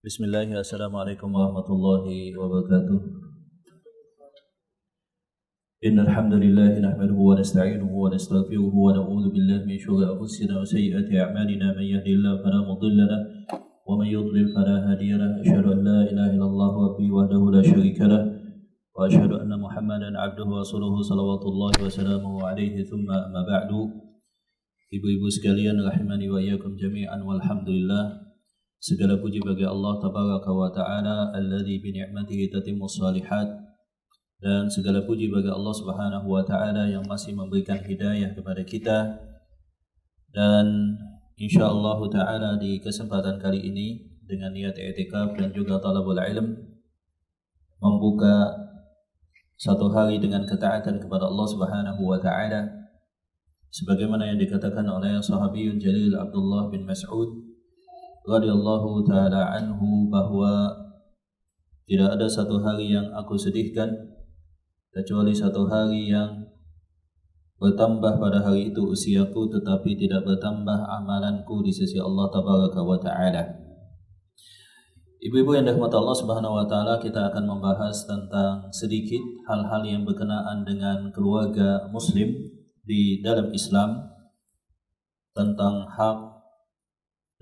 Bismillahirrahmanirrahim. Assalamualaikum warahmatullahi wabarakatuh. Innal hamdalillah nahmaduhu wa nasta'inuhu wa nastaghfiruhu wa na'udzu billahi min shururi anfusina wa sayyiati a'malina man yahdihillahu fala mudilla lahu wa man yudlil fala hadiya lahu. Asyhadu an la ilaha illallah wahdahu la syarika lahu wa asyhadu anna Muhammadan 'abduhu wa rasuluhu salawatullahi wa salamuhu alaihi thumma amma ba'du. Ibu-ibu sekalian rahimani wa iyyakum jami'an walhamdulillah. Segala puji bagi Allah tabaraka wa ta'ala alladzi bi ni'matihi tatimmus shalihat, dan segala puji bagi Allah Subhanahu wa taala yang masih memberikan hidayah kepada kita. Dan insyaallah taala di kesempatan kali ini dengan niat i'tikaf dan juga talabul ilm, membuka satu hari dengan ketaatan kepada Allah Subhanahu wa taala sebagaimana yang dikatakan oleh sahabiyun jalil Abdullah bin Mas'ud radhiyallahu ta'ala anhu, bahwa tidak ada satu hari yang aku sedihkan kecuali satu hari yang bertambah pada hari itu usiaku, tetapi tidak bertambah amalanku di sisi Allah tabaraka wa ta'ala. Ibu-ibu yang dirahmati Allah subhanahu wa ta'ala, kita akan membahas tentang sedikit hal-hal yang berkenaan dengan keluarga muslim di dalam Islam, tentang hak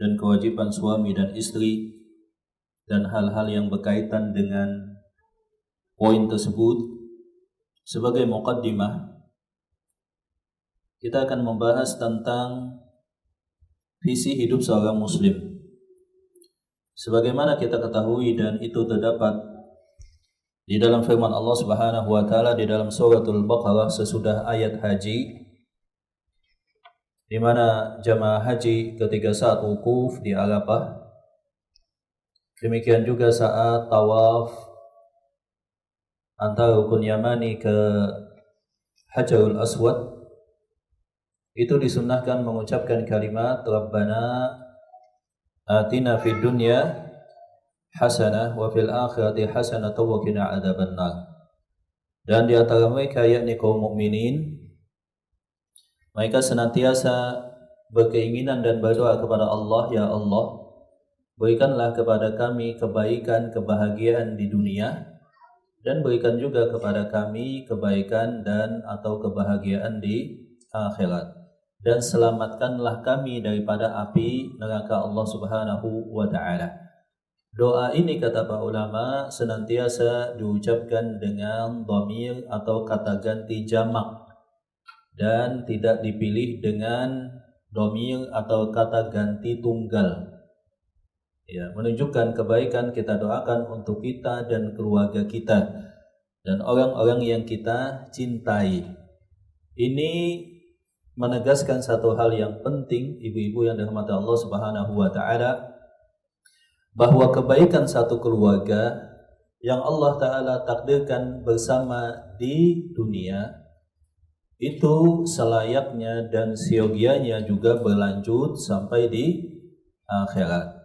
dan kewajiban suami dan istri, dan hal-hal yang berkaitan dengan poin tersebut. Sebagai muqaddimah, kita akan membahas tentang visi hidup seorang muslim. Sebagaimana kita ketahui dan itu terdapat di dalam firman Allah Subhanahu wa taala di dalam suratul Baqarah sesudah ayat haji, di mana jamaah haji ketika saat wukuf di Arafah, demikian juga saat tawaf antara rukun Yamani ke Hajarul Aswad, itu disunnahkan mengucapkan kalimat Rabbana atina fid dunya hasanah wa fil akhirati hasanah wa qina adzabannar. Dan di antara mereka yakni kaum mukminin, mereka senantiasa berkeinginan dan berdoa kepada Allah, ya Allah, berikanlah kepada kami kebaikan, kebahagiaan di dunia, dan berikan juga kepada kami kebaikan dan atau kebahagiaan di akhirat, dan selamatkanlah kami daripada api neraka Allah Subhanahu wa ta'ala. Doa ini, kata para ulama, senantiasa diucapkan dengan dhamir atau kata ganti jamak, dan tidak dipilih dengan dhamir atau kata ganti tunggal. Ya, menunjukkan kebaikan kita doakan untuk kita dan keluarga kita dan orang-orang yang kita cintai. Ini menegaskan satu hal yang penting, ibu-ibu yang dirahmati Allah Subhanahu wa taala, bahwa kebaikan satu keluarga yang Allah taala takdirkan bersama di dunia itu selayaknya dan siogianya juga berlanjut sampai di akhirat.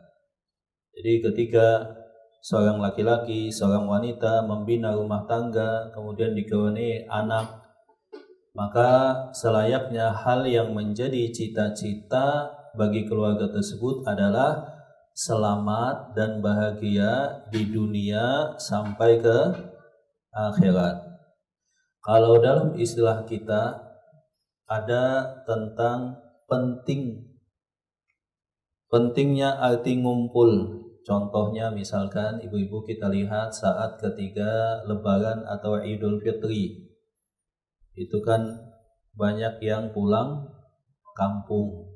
Jadi ketika seorang laki-laki, seorang wanita membina rumah tangga, kemudian dikaruniai anak, maka selayaknya hal yang menjadi cita-cita bagi keluarga tersebut adalah selamat dan bahagia di dunia sampai ke akhirat. Kalau dalam istilah kita ada tentang pentingnya arti ngumpul. Contohnya misalkan ibu-ibu kita lihat saat ketika Lebaran atau Idul Fitri, itu kan banyak yang pulang kampung.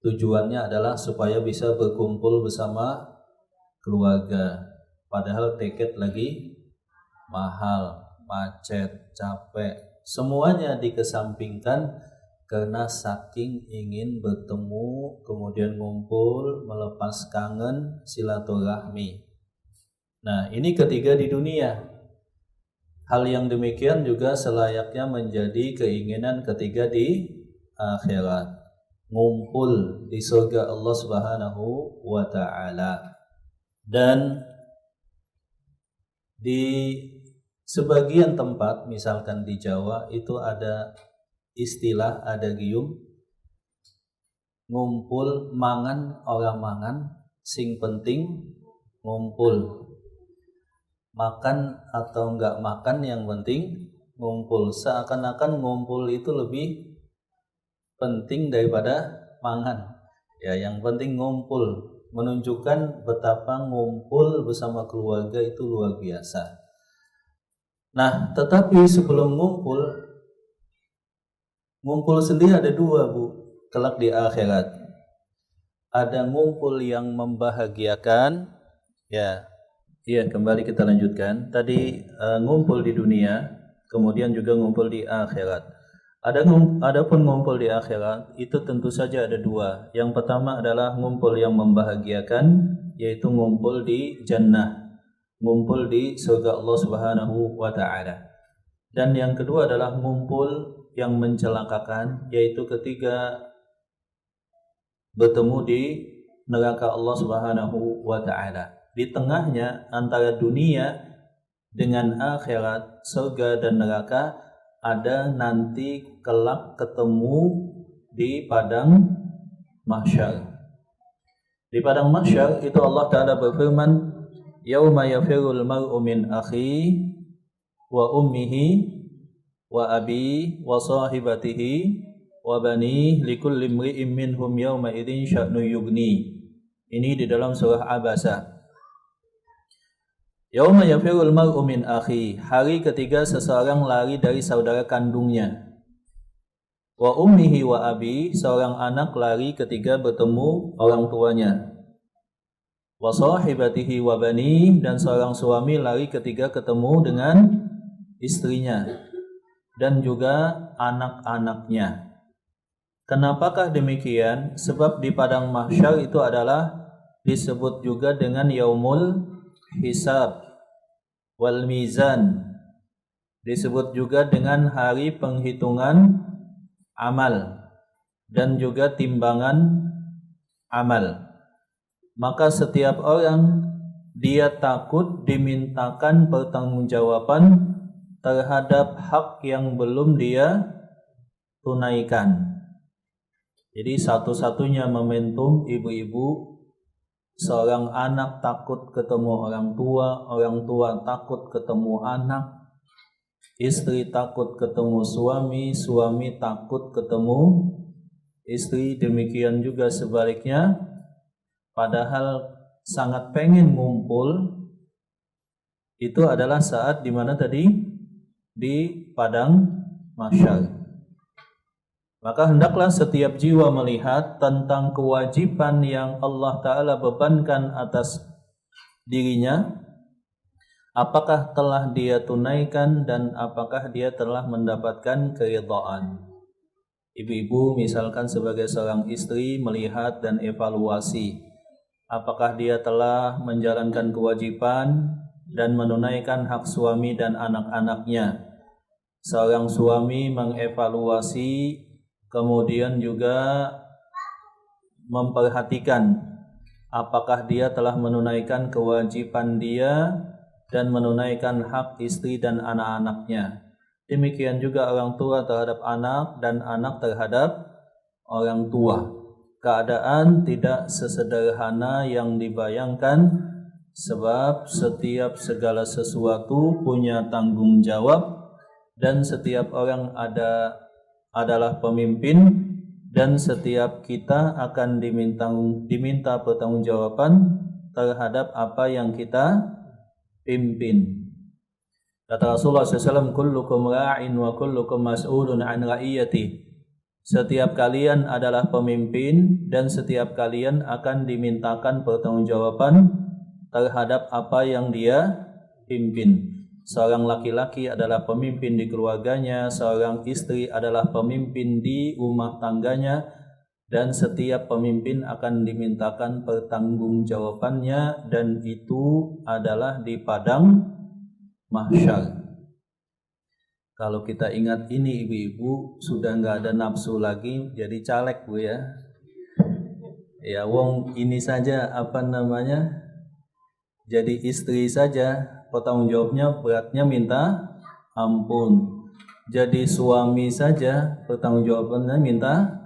Tujuannya adalah supaya bisa berkumpul bersama keluarga. Padahal tiket lagi mahal, macet, capek, semuanya dikesampingkan karena saking ingin bertemu, kemudian ngumpul, melepas kangen, silaturahmi. Nah, ini ketiga di dunia. Hal yang demikian juga selayaknya menjadi keinginan ketiga di akhirat, ngumpul di surga Allah Subhanahu wa ta'ala. Dan di sebagian tempat, misalkan di Jawa, itu ada istilah, ada gium, ngumpul mangan orang mangan, sing penting ngumpul. Makan atau enggak makan yang penting ngumpul. Seakan-akan ngumpul itu lebih penting daripada mangan. Ya, yang penting ngumpul, menunjukkan betapa ngumpul bersama keluarga itu luar biasa. Nah, tetapi sebelum ngumpul sendiri ada dua, Bu, kelak di akhirat. Ada ngumpul yang membahagiakan, ya. Iya, kembali kita lanjutkan. Tadi ngumpul di dunia, kemudian juga ngumpul di akhirat. Adapun ngumpul di akhirat itu tentu saja ada dua. Yang pertama adalah ngumpul yang membahagiakan, yaitu ngumpul di jannah, ngumpul di surga Allah Subhanahu wa taala. Dan yang kedua adalah ngumpul yang mencelakakan, yaitu ketika bertemu di neraka Allah Subhanahu wa taala. Di tengahnya antara dunia dengan akhirat, surga dan neraka, ada nanti kelak ketemu di padang mahsyar. Di padang mahsyar itu Allah Ta'ala berfirman, yauma yafirul mar'u min akhi wa ummihi wa abi wa sahibatihi wa bani likulli imri'in minhum yawma idzin sya'nu yughni. Ini di dalam surah Abasa. Yauma yafirul mar'u min akhi, hari ketiga seseorang lari dari saudara kandungnya. Wa ummihi wa abi, seorang anak lari ketika bertemu orang tuanya. Wa sahibatihi wa bani, dan seorang suami lari ketika ketemu dengan istrinya dan juga anak-anaknya. Kenapakah demikian? Sebab di padang mahsyar itu adalah disebut juga dengan yaumul hisab wal mizan, disebut juga dengan hari penghitungan amal dan juga timbangan amal. Maka setiap orang dia takut dimintakan pertanggungjawaban terhadap hak yang belum dia tunaikan. Jadi satu-satunya momentum ibu-ibu, seorang anak takut ketemu orang tua takut ketemu anak, istri takut ketemu suami, suami takut ketemu istri, demikian juga sebaliknya. Padahal sangat pengen ngumpul, itu adalah saat dimana tadi di padang mahsyar. Maka hendaklah setiap jiwa melihat tentang kewajiban yang Allah Ta'ala bebankan atas dirinya, apakah telah dia tunaikan dan apakah dia telah mendapatkan keridhaan. Ibu-ibu misalkan sebagai seorang istri melihat dan evaluasi, apakah dia telah menjalankan kewajiban dan menunaikan hak suami dan anak-anaknya. Seorang suami mengevaluasi, kemudian juga memperhatikan apakah dia telah menunaikan kewajiban dia dan menunaikan hak istri dan anak-anaknya. Demikian juga orang tua terhadap anak dan anak terhadap orang tua. Keadaan tidak sesederhana yang dibayangkan, sebab setiap segala sesuatu punya tanggung jawab dan setiap orang adalah pemimpin, dan setiap kita akan diminta pertanggungjawaban terhadap apa yang kita pimpin. Kata Rasulullah SAW, kullukum ra'in wa kullukum mas'ulun an ra'iyati. Setiap kalian adalah pemimpin dan setiap kalian akan dimintakan pertanggungjawaban terhadap apa yang dia pimpin. Seorang laki-laki adalah pemimpin di keluarganya, seorang istri adalah pemimpin di rumah tangganya, dan setiap pemimpin akan dimintakan pertanggungjawabannya, dan itu adalah di padang mahsyar. Kalau kita ingat ini ibu-ibu, sudah nggak ada nafsu lagi jadi caleg, Bu, ya. Ya wong ini saja jadi istri saja, potong jawabnya beratnya minta ampun. Jadi suami saja pertanggung jawabannya minta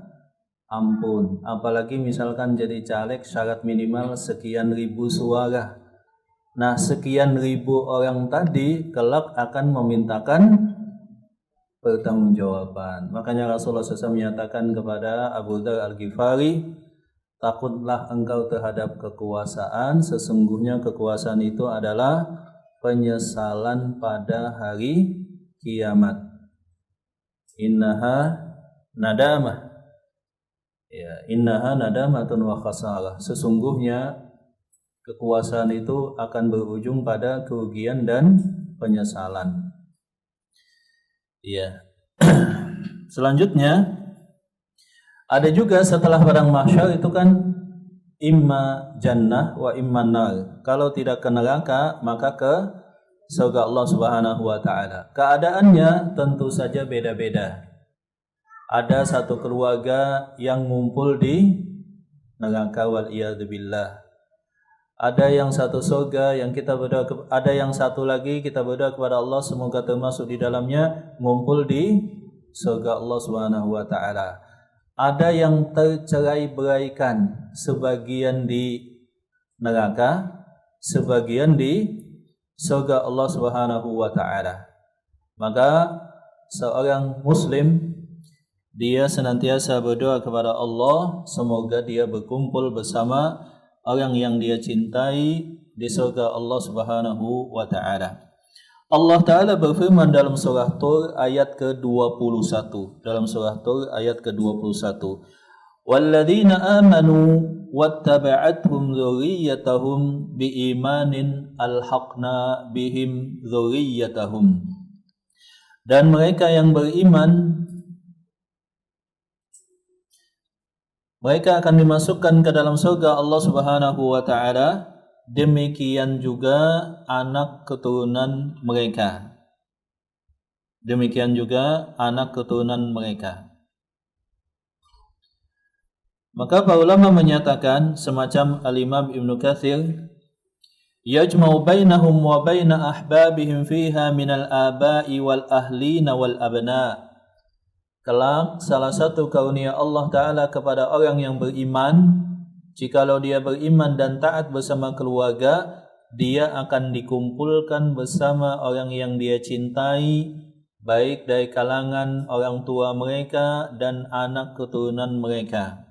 ampun. Apalagi misalkan jadi caleg syarat minimal sekian ribu suara. Nah, sekian ribu orang tadi kelak akan memintakan pertanggungjawaban. Makanya Rasulullah SAW menyatakan kepada Abu Dzar Al-Ghifari, takutlah engkau terhadap kekuasaan, sesungguhnya kekuasaan itu adalah penyesalan pada hari kiamat. Innaha nadamah. Ya, innaha nadamatun wa khasarah. Sesungguhnya kekuasaan itu akan berujung pada kerugian dan penyesalan. Ya. Selanjutnya ada juga setelah padang mahsyar itu kan imma jannah wa imma nar. Kalau tidak ke neraka maka ke surga Allah Subhanahu wa taala. Keadaannya tentu saja beda-beda. Ada satu keluarga yang ngumpul di neraka wal iyadzubillah. Ada yang satu surga yang kita berdoa, ada yang satu lagi kita berdoa kepada Allah semoga termasuk di dalamnya, ngumpul di surga Allah Subhanahu wa taala. Ada yang tercerai-beraikan, sebagian di neraka, sebagian di surga Allah Subhanahu wa taala. Maka seorang muslim dia senantiasa berdoa kepada Allah semoga dia berkumpul bersama orang yang dia cintai di surga Allah Subhanahu wa taala. Allah taala berfirman dalam surah Tur ayat ke-21. Dalam surah Tur ayat ke-21. Walladzina amanu wattaba'athum dzurriyyatahum biimanin alhaqna bihim dzurriyyatahum. Dan mereka yang beriman mereka akan dimasukkan ke dalam surga Allah Subhanahu wa taala, demikian juga anak keturunan mereka. Demikian juga anak keturunan mereka. Maka para ulama menyatakan semacam Al-Imam Ibnu Katsir, yajma'u bainahum wa baina ahbabihim fiha minal aba'i wal ahlina wal abna'. Kelak salah satu karunia Allah Ta'ala kepada orang yang beriman, jikalau dia beriman dan taat bersama keluarga, dia akan dikumpulkan bersama orang yang dia cintai, baik dari kalangan orang tua mereka dan anak keturunan mereka.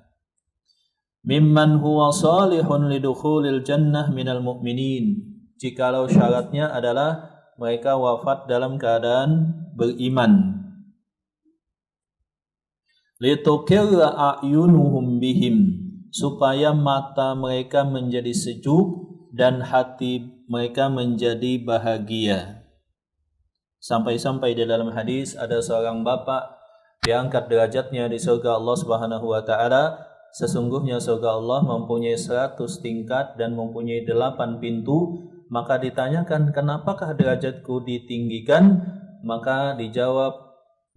Mimman huwa salihun lidukhulil jannah minal mu'minin. Jikalau syaratnya adalah mereka wafat dalam keadaan beriman. Litukirra a'yunuhum bihim, supaya mata mereka menjadi sejuk dan hati mereka menjadi bahagia. Sampai-sampai di dalam hadis ada seorang bapak diangkat derajatnya di surga Allah Subhanahu wa taala. Sesungguhnya surga Allah mempunyai 100 tingkat dan mempunyai 8 pintu. Maka ditanyakan, kenapakah derajatku ditinggikan? Maka dijawab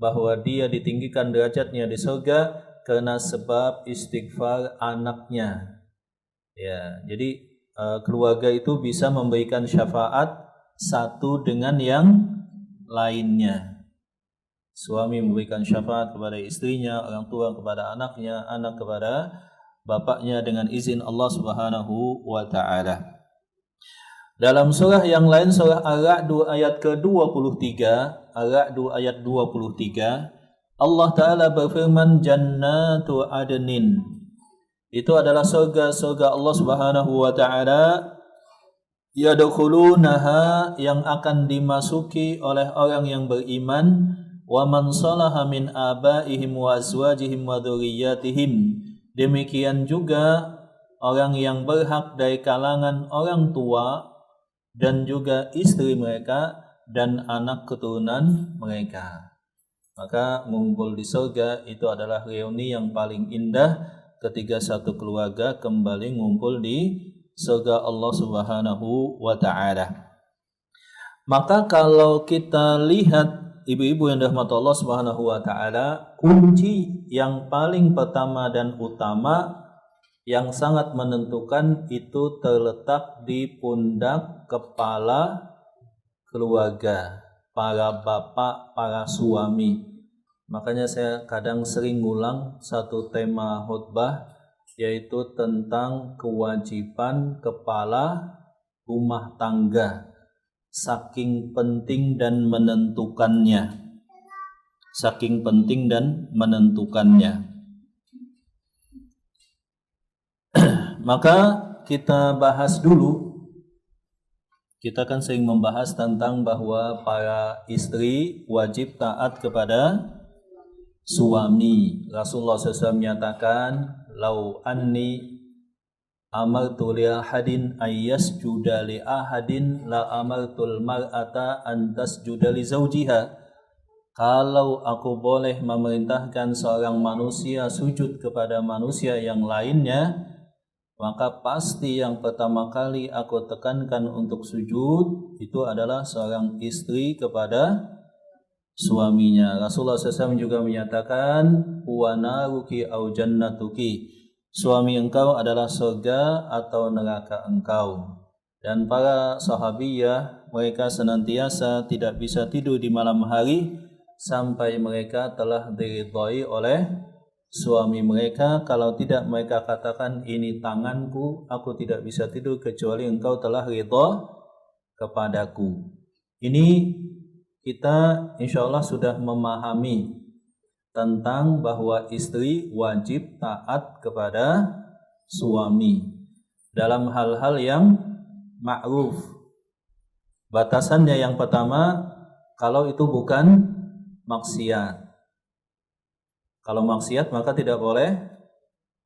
bahwa dia ditinggikan derajatnya di surga karena sebab istighfar anaknya. Ya, jadi keluarga itu bisa memberikan syafaat satu dengan yang lainnya. Suami memberikan syafaat kepada istrinya, orang tua kepada anaknya, anak kepada bapaknya dengan izin Allah Subhanahu wa taala. Dalam surah yang lain, surah Ar-Ra'd ayat ke-23, Ar-Ra'd ayat 23, Allah Ta'ala berfirman, Jannatu adnin. Itu adalah surga-surga Allah Subhanahu wa ta'ala, yadkhulunaha, yang akan dimasuki oleh orang yang beriman, wa man salaha min abaihim wa azwajihim wa dzurriyyatihim. Demikian juga orang yang berhak dari kalangan orang tua dan juga istri mereka dan anak keturunan mereka. Maka mengumpul di surga itu adalah reuni yang paling indah ketika satu keluarga kembali mengumpul di surga Allah Subhanahu wa taala. Maka kalau kita lihat ibu-ibu yang dirahmati Allah Subhanahu wa taala, kunci yang paling pertama dan utama yang sangat menentukan itu terletak di pundak kepala keluarga, para bapak, para suami. Makanya saya kadang sering ngulang satu tema khutbah, yaitu tentang kewajiban kepala rumah tangga, saking penting dan menentukannya. Saking penting dan menentukannya. Maka kita bahas dulu. Kita kan sering membahas tentang bahwa para istri wajib taat kepada suami. Rasulullah SAW menyatakan, "Lau anni amartu li ahadin ayyasjuda li ahadin la amartul mar'ata an tasjuda li zawjiha." Kalau aku boleh memerintahkan seorang manusia sujud kepada manusia yang lainnya, maka pasti yang pertama kali aku tekankan untuk sujud itu adalah seorang istri kepada suaminya. Rasulullah SAW juga menyatakan, "Wa naruki au jannatuki." Suami engkau adalah surga atau neraka engkau. Dan para sahabiyah, mereka senantiasa tidak bisa tidur di malam hari sampai mereka telah diridhai oleh suami mereka. Kalau tidak, mereka katakan, "Ini tanganku, aku tidak bisa tidur kecuali engkau telah ridha kepadaku." Ini kita insya Allah sudah memahami tentang bahwa istri wajib taat kepada suami dalam hal-hal yang ma'ruf. Batasannya yang pertama, kalau itu bukan maksiat. Kalau maksiat maka tidak boleh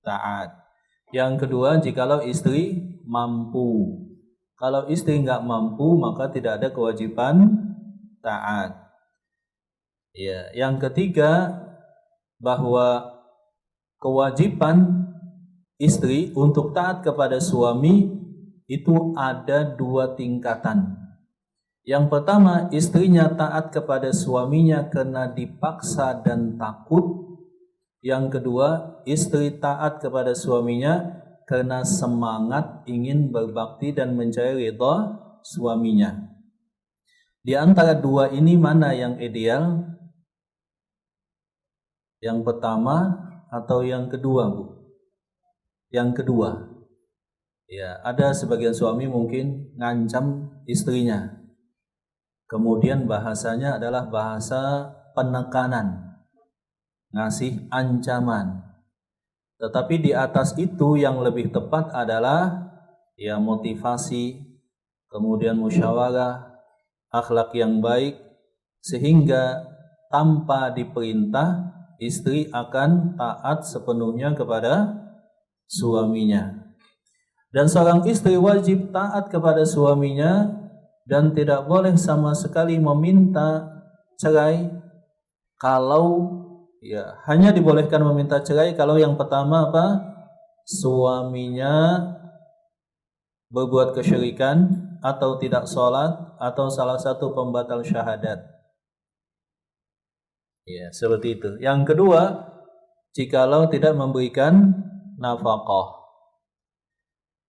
taat. Yang kedua, jikalau istri mampu. Kalau istri enggak mampu maka tidak ada kewajiban taat. Ya, yang ketiga, bahwa kewajiban istri untuk taat kepada suami itu ada dua tingkatan. Yang pertama, istrinya taat kepada suaminya karena dipaksa dan takut. Yang kedua, istri taat kepada suaminya karena semangat ingin berbakti dan mencari ridha suaminya. Di antara dua ini mana yang ideal? Yang pertama atau yang kedua, Bu? Yang kedua. Ya, ada sebagian suami mungkin ngancam istrinya. Kemudian bahasanya adalah bahasa penekanan, ngasih ancaman. Tetapi di atas itu yang lebih tepat adalah ya motivasi, kemudian musyawarah, akhlak yang baik, sehingga tanpa diperintah istri akan taat sepenuhnya kepada suaminya. Dan seorang istri wajib taat kepada suaminya dan tidak boleh sama sekali meminta cerai. Kalau ya, hanya dibolehkan meminta cerai kalau yang pertama apa? Suaminya berbuat kesyirikan atau tidak sholat atau salah satu pembatal syahadat. Ya, seperti itu. Yang kedua, jikalau tidak memberikan nafkah.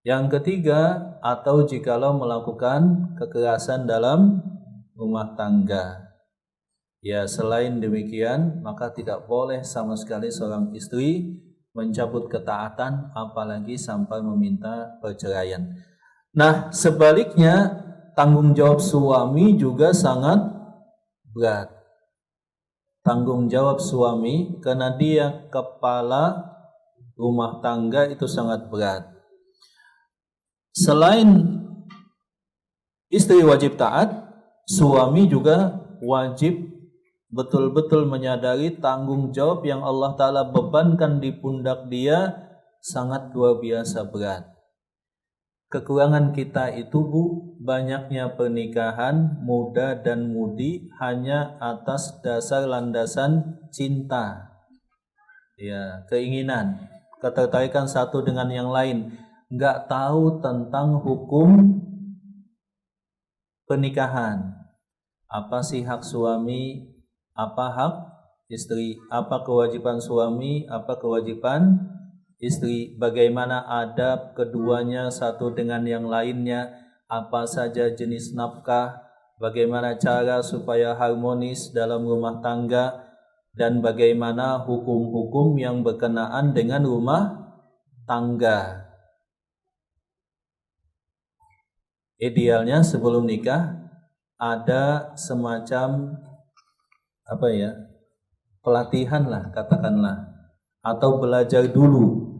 Yang ketiga, atau jikalau melakukan kekerasan dalam rumah tangga. Ya, selain demikian, maka tidak boleh sama sekali seorang istri mencabut ketaatan, apalagi sampai meminta perceraian. Nah, sebaliknya, tanggung jawab suami juga sangat berat. Tanggung jawab suami karena dia kepala rumah tangga itu sangat berat. Selain istri wajib taat, suami juga wajib betul-betul menyadari tanggung jawab yang Allah Ta'ala bebankan di pundak dia sangat luar biasa berat. Kekurangan kita itu, Bu, banyaknya pernikahan muda dan mudi hanya atas dasar landasan cinta, ya, keinginan, ketertarikan satu dengan yang lain, nggak tahu tentang hukum pernikahan. Apa sih hak suami, apa hak istri, apa kewajiban suami, apa kewajiban istri, bagaimana adab keduanya satu dengan yang lainnya, apa saja jenis nafkah, bagaimana cara supaya harmonis dalam rumah tangga, dan bagaimana hukum-hukum yang berkenaan dengan rumah tangga. idealnya sebelum nikah ada semacam pelatihan lah katakanlah, atau belajar dulu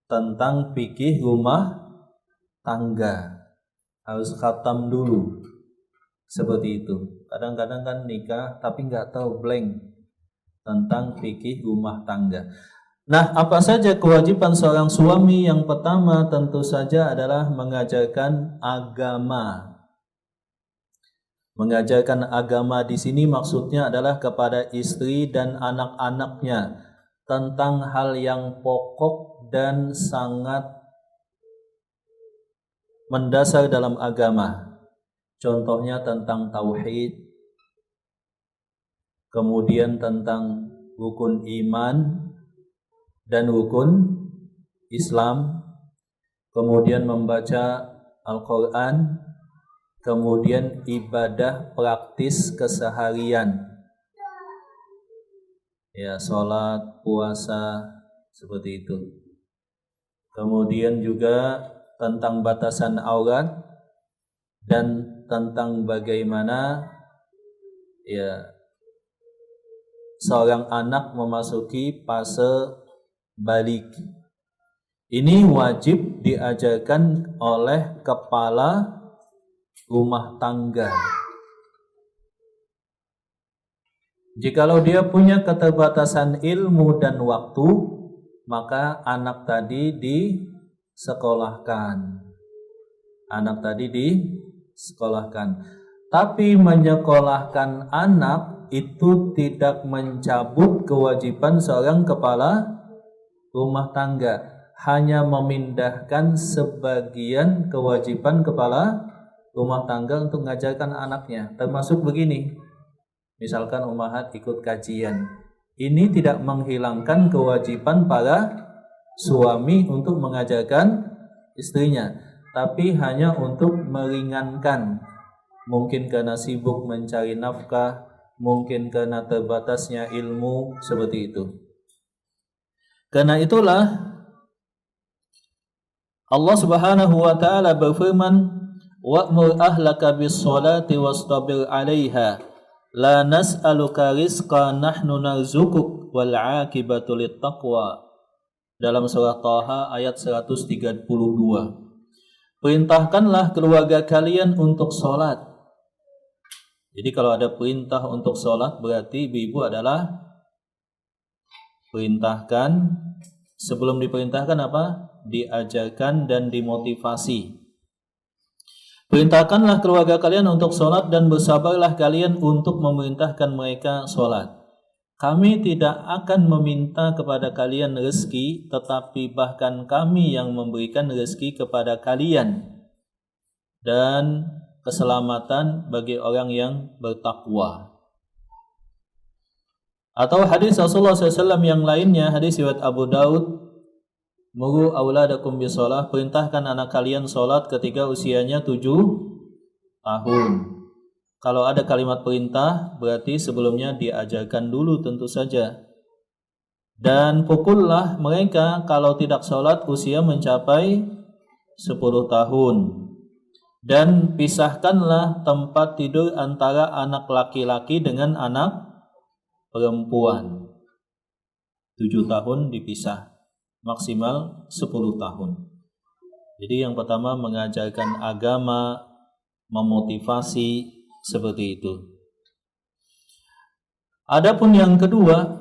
tentang fikih rumah tangga, harus khatam dulu seperti itu. Kadang-kadang kan nikah tapi nggak tahu, blank tentang fikih rumah tangga. Nah, apa saja kewajiban seorang suami? Yang pertama tentu saja adalah mengajarkan agama. Mengajarkan agama di sini maksudnya adalah kepada istri dan anak-anaknya tentang hal yang pokok dan sangat mendasar dalam agama. Contohnya tentang tauhid, kemudian tentang rukun iman dan rukun Islam, kemudian membaca Al-Quran, kemudian ibadah praktis keseharian, ya, sholat, puasa, seperti itu. Kemudian juga tentang batasan aurat dan tentang bagaimana ya seorang anak memasuki fase balik. Ini wajib diajarkan oleh kepala rumah tangga. Jikalau dia punya keterbatasan ilmu dan waktu, maka anak tadi disekolahkan. Tapi menyekolahkan anak itu tidak mencabut kewajiban seorang kepala rumah tangga, hanya memindahkan sebagian kewajiban kepala rumah tangga untuk mengajarkan anaknya. Termasuk begini, misalkan ummahat ikut kajian, ini tidak menghilangkan kewajiban para suami untuk mengajarkan istrinya, tapi hanya untuk meringankan. Mungkin karena sibuk mencari nafkah, mungkin karena terbatasnya ilmu, seperti itu. Karena itulah Allah Subhanahu wa taala berfirman, wa'mur ahlaka bis-sholati wastabir 'alaiha la nas'aluka rizqan nahnu narzuquk wal 'aqibatu lit-taqwa. Dalam surah Thaha ayat 132. Perintahkanlah keluarga kalian untuk sholat. Jadi kalau ada perintah untuk sholat, berarti ibu-ibu adalah perintahkan. Sebelum diperintahkan apa? Diajarkan dan dimotivasi. Perintahkanlah keluarga kalian untuk sholat dan bersabarlah kalian untuk memerintahkan mereka sholat. Kami tidak akan meminta kepada kalian rezeki, tetapi bahkan kami yang memberikan rezeki kepada kalian dan keselamatan bagi orang yang bertakwa. Atau hadis Rasulullah SAW yang lainnya, hadis riwayat Abu Daud, muru auladakum bisolah, perintahkan anak kalian sholat ketika usianya 7 tahun. Kalau ada kalimat perintah, berarti sebelumnya diajarkan dulu tentu saja. Dan pukullah mereka kalau tidak sholat usia mencapai 10 tahun. Dan pisahkanlah tempat tidur antara anak laki-laki dengan anak perempuan. 7 tahun dipisah, maksimal 10 tahun. Jadi yang pertama mengajarkan agama, memotivasi, seperti itu. Adapun yang kedua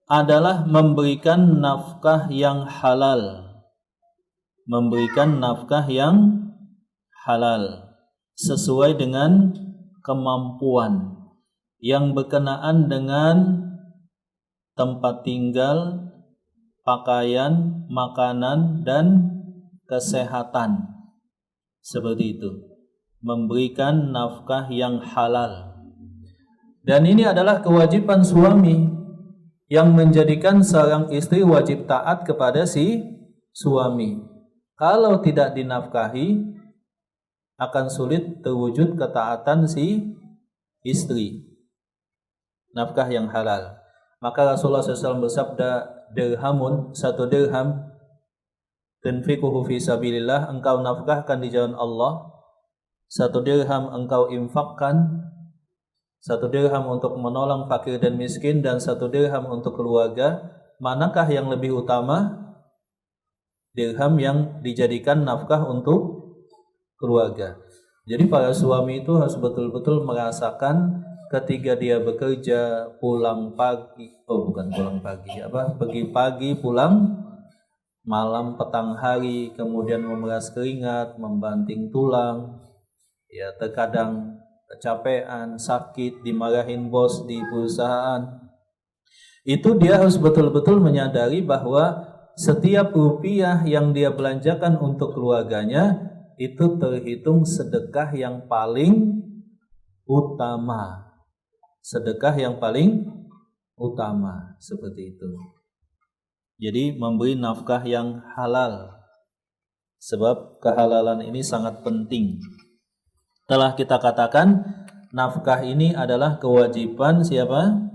adalah memberikan nafkah yang halal. Memberikan nafkah yang halal sesuai dengan kemampuan, yang berkenaan dengan tempat tinggal, pakaian, makanan, dan kesehatan. Seperti itu. Memberikan nafkah yang halal. Dan ini adalah kewajiban suami, yang menjadikan seorang istri wajib taat kepada si suami. Kalau tidak dinafkahi, akan sulit terwujud ketaatan si istri. Nafkah yang halal. Maka Rasulullah SAW bersabda, dirhamun, 1 dirham, tunfiquhu fi sabilillah, engkau nafkahkan di jalan Allah, 1 dirham engkau infakkan, 1 dirham untuk menolong fakir dan miskin, dan 1 dirham untuk keluarga, manakah yang lebih utama? Dirham yang dijadikan nafkah untuk keluarga. Jadi para suami itu harus betul-betul merasakan ketika dia bekerja, pulang pagi, pergi pagi, pulang malam, petang hari, kemudian memeras keringat, membanting tulang, ya terkadang kecapean, sakit, dimarahin bos di perusahaan. Itu dia harus betul-betul menyadari bahwa setiap rupiah yang dia belanjakan untuk keluarganya itu terhitung sedekah yang paling utama. Sedekah yang paling utama, seperti itu. Jadi memberi nafkah yang halal, sebab kehalalan ini sangat penting. Telah kita katakan nafkah ini adalah kewajiban siapa?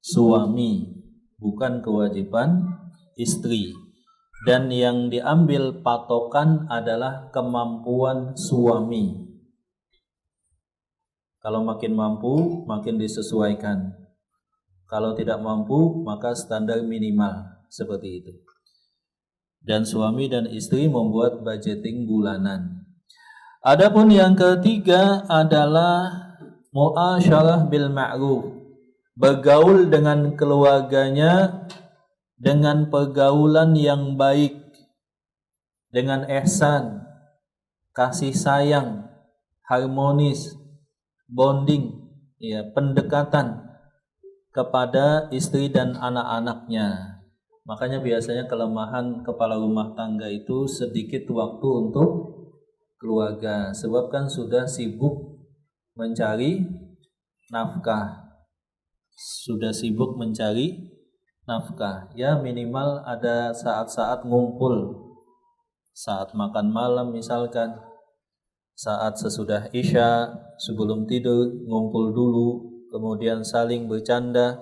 Suami, bukan kewajiban istri. Dan yang diambil patokan adalah kemampuan suami. Kalau makin mampu, makin disesuaikan. Kalau tidak mampu, maka standar minimal, seperti itu. Dan suami dan istri membuat budgeting bulanan. Adapun yang ketiga adalah muasyarah bil ma'ruf, bergaul dengan keluarganya dengan pergaulan yang baik, dengan ihsan, kasih sayang, harmonis, bonding, ya, pendekatan kepada istri dan anak-anaknya. Makanya biasanya kelemahan kepala rumah tangga itu sedikit waktu untuk keluarga, sebab kan sudah sibuk mencari nafkah. Ya minimal ada saat-saat ngumpul, saat makan malam misalkan, saat sesudah isya, sebelum tidur ngumpul dulu, kemudian saling bercanda,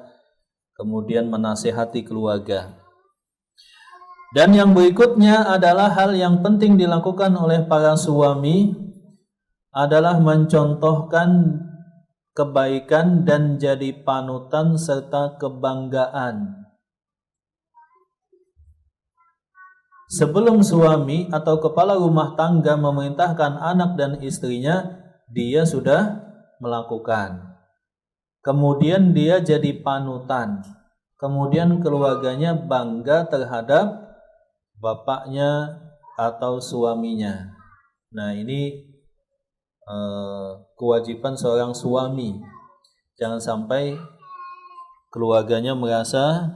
kemudian menasihati keluarga. Dan yang berikutnya adalah hal yang penting dilakukan oleh para suami adalah mencontohkan kebaikan dan jadi panutan serta kebanggaan. Sebelum suami atau kepala rumah tangga memerintahkan anak dan istrinya, dia sudah melakukan. Kemudian dia jadi panutan. Kemudian keluarganya bangga terhadap bapaknya atau suaminya. Nah, ini kewajiban seorang suami. Jangan sampai keluarganya merasa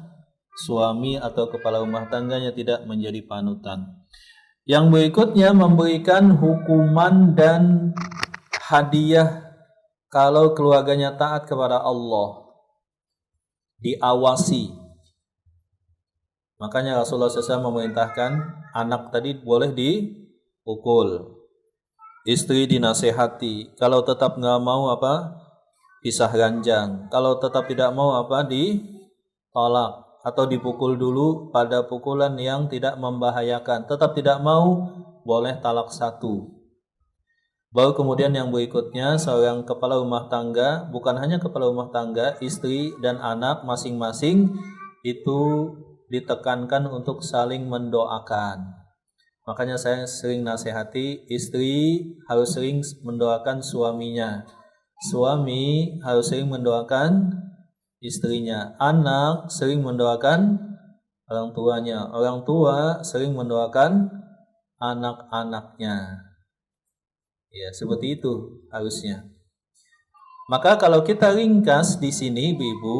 suami atau kepala rumah tangganya tidak menjadi panutan. Yang berikutnya memberikan hukuman dan hadiah kalau keluarganya taat kepada Allah. Diawasi. Makanya Rasulullah SAW memerintahkan anak tadi boleh dipukul, istri dinasehati. Kalau tetap nggak mau pisah ranjang. Kalau tetap tidak mau ditolak atau dipukul dulu pada pukulan yang tidak membahayakan. Tetap tidak mau, boleh talak 1. Baru kemudian yang berikutnya seorang kepala rumah tangga, bukan hanya kepala rumah tangga, istri dan anak masing-masing itu ditekankan untuk saling mendoakan. Makanya saya sering nasihati, istri harus sering mendoakan suaminya, suami harus sering mendoakan istrinya, anak sering mendoakan orang tuanya, orang tua sering mendoakan anak-anaknya. Ya, seperti itu harusnya. Maka kalau kita ringkas di sini, Ibu,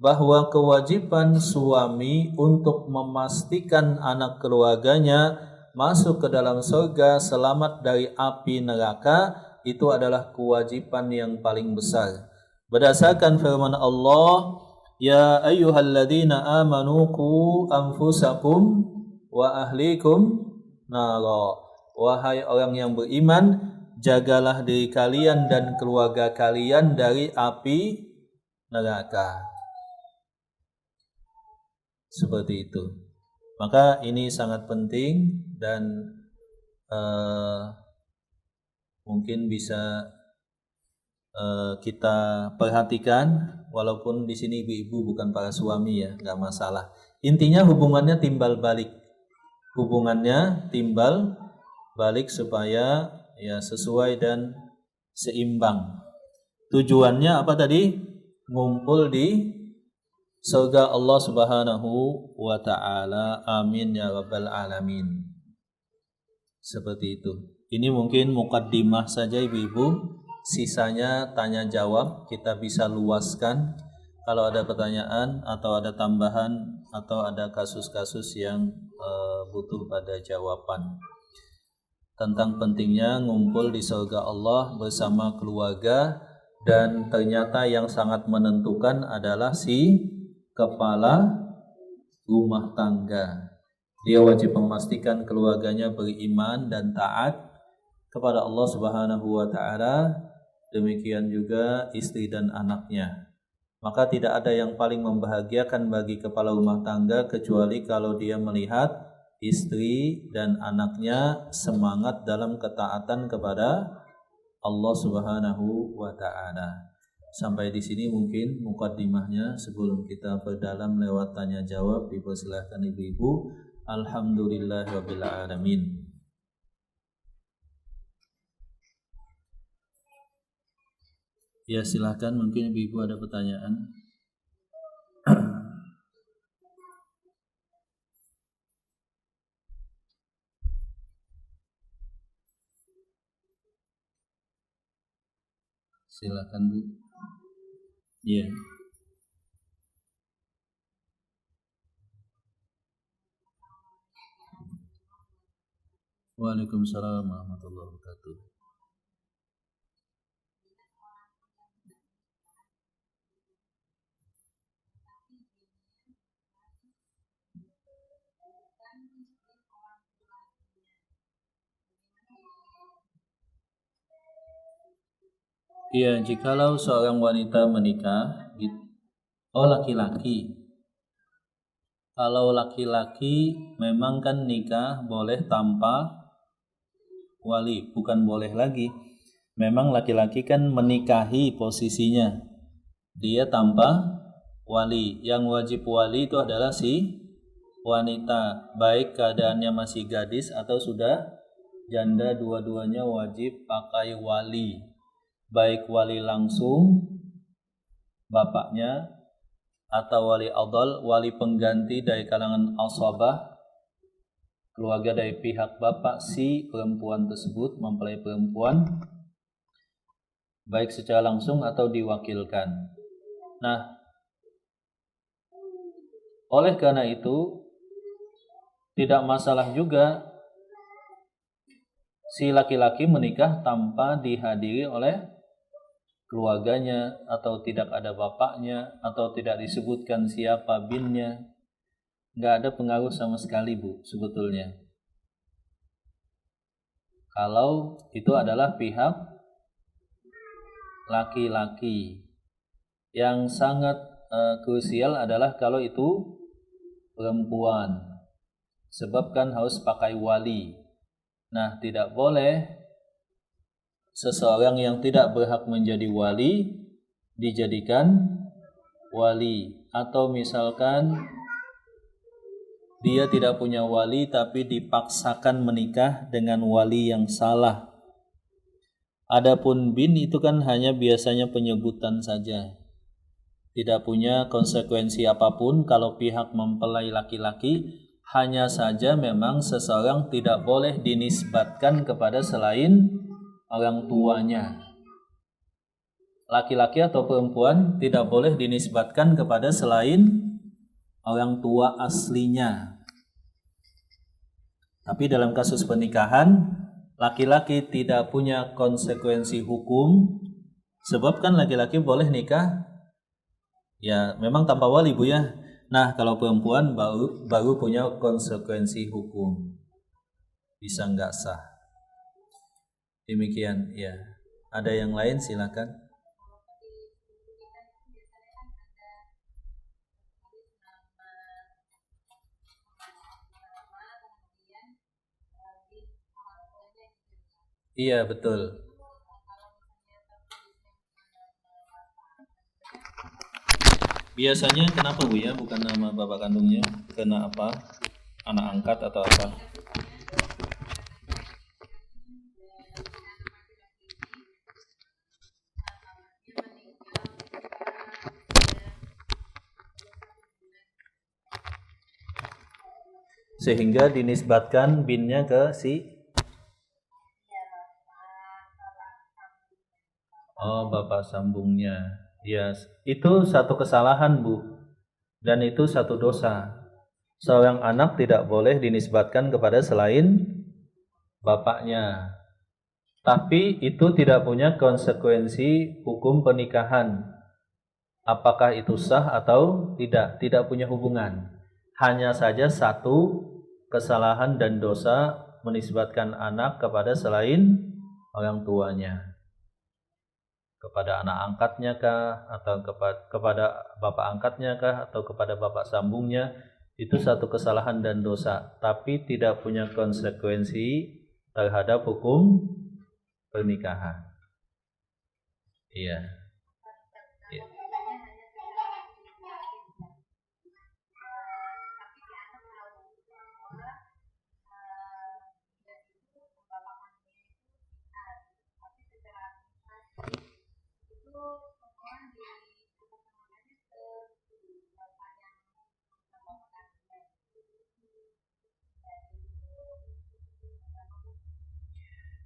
bahwa kewajiban suami untuk memastikan anak keluarganya masuk ke dalam surga selamat dari api neraka, itu adalah kewajiban yang paling besar. Berdasarkan firman Allah, ya ayyuhalladzina amanu qu anfusakum wa ahlikum nara. Wahai orang yang beriman, jagalah diri kalian dan keluarga kalian dari api neraka. Seperti itu. Maka ini sangat penting dan mungkin bisa kita perhatikan, walaupun di sini ibu-ibu bukan para suami ya, nggak masalah. Intinya hubungannya timbal balik, supaya ya sesuai dan seimbang. Tujuannya apa tadi? Ngumpul di surga Allah Subhanahu wa taala. Amin ya rabbal alamin. Seperti itu. Ini mungkin mukaddimah saja ibu-ibu. Sisanya tanya jawab, kita bisa luaskan kalau ada pertanyaan atau ada tambahan atau ada kasus-kasus yang butuh pada jawaban. Tentang pentingnya ngumpul di surga Allah bersama keluarga, dan ternyata yang sangat menentukan adalah si kepala rumah tangga. Dia wajib memastikan keluarganya beriman dan taat kepada Allah Subhanahu wa taala, demikian juga istri dan anaknya. Maka tidak ada yang paling membahagiakan bagi kepala rumah tangga kecuali kalau dia melihat istri dan anaknya semangat dalam ketaatan kepada Allah Subhanahu wa taala. Sampai di sini mungkin mukaddimahnya. Sebelum kita berdalam lewat tanya jawab, dipersilahkan ibu-ibu. Alhamdulillahirabbil alamin. Ya silakan, mungkin ibu-ibu ada pertanyaan. Silakan Bu. Iya. Waalaikumsalam warahmatullahi wabarakatuh. Iya, jikalau seorang wanita menikah, laki-laki. Kalau laki-laki memang kan nikah boleh tanpa wali, bukan boleh lagi. Memang laki-laki kan menikahi posisinya, dia tanpa wali. Yang wajib wali itu adalah si wanita, baik keadaannya masih gadis atau sudah janda, dua-duanya wajib pakai wali. Baik wali langsung bapaknya atau wali adal, wali pengganti dari kalangan ashabah, keluarga dari pihak bapak si perempuan tersebut, mempelai perempuan, baik secara langsung atau diwakilkan. Nah, oleh karena itu tidak masalah juga si laki-laki menikah tanpa dihadiri oleh keluarganya, atau tidak ada bapaknya, atau tidak disebutkan siapa binnya. Nggak ada pengaruh sama sekali Bu sebetulnya. Kalau itu adalah pihak laki-laki. Yang sangat krusial adalah kalau itu perempuan, sebab kan harus pakai wali. Nah, tidak boleh seseorang yang tidak berhak menjadi wali dijadikan wali. Atau misalkan dia tidak punya wali tapi dipaksakan menikah dengan wali yang salah. Adapun bin itu kan hanya biasanya penyebutan saja, tidak punya konsekuensi apapun kalau pihak mempelai laki-laki. Hanya saja memang seseorang tidak boleh dinisbatkan kepada selain orang tuanya. Laki-laki atau perempuan tidak boleh dinisbatkan kepada selain orang tua aslinya. Tapi dalam kasus pernikahan, laki-laki tidak punya konsekuensi hukum, sebab kan laki-laki boleh nikah ya memang tanpa wali Bu ya. Nah, kalau perempuan baru punya konsekuensi hukum, bisa nggak sah. Demikian ya. Ada yang lain silakan. Iya betul. Biasanya kenapa Bu ya, bukan nama bapak kandungnya? Kena apa? Anak angkat atau apa? Sehingga dinisbatkan binnya ke si bapak sambungnya. Ya, itu satu kesalahan Bu, dan itu satu dosa. Seorang anak tidak boleh dinisbatkan kepada selain bapaknya. Tapi itu tidak punya konsekuensi hukum pernikahan. Apakah itu sah atau tidak? Tidak punya hubungan. Hanya saja satu kesalahan dan dosa menisbatkan anak kepada selain orang tuanya. Kepada anak angkatnya kah, atau kepada bapak angkatnya kah, atau kepada bapak sambungnya, itu satu kesalahan dan dosa, tapi tidak punya konsekuensi terhadap hukum pernikahan. Iya. Iya.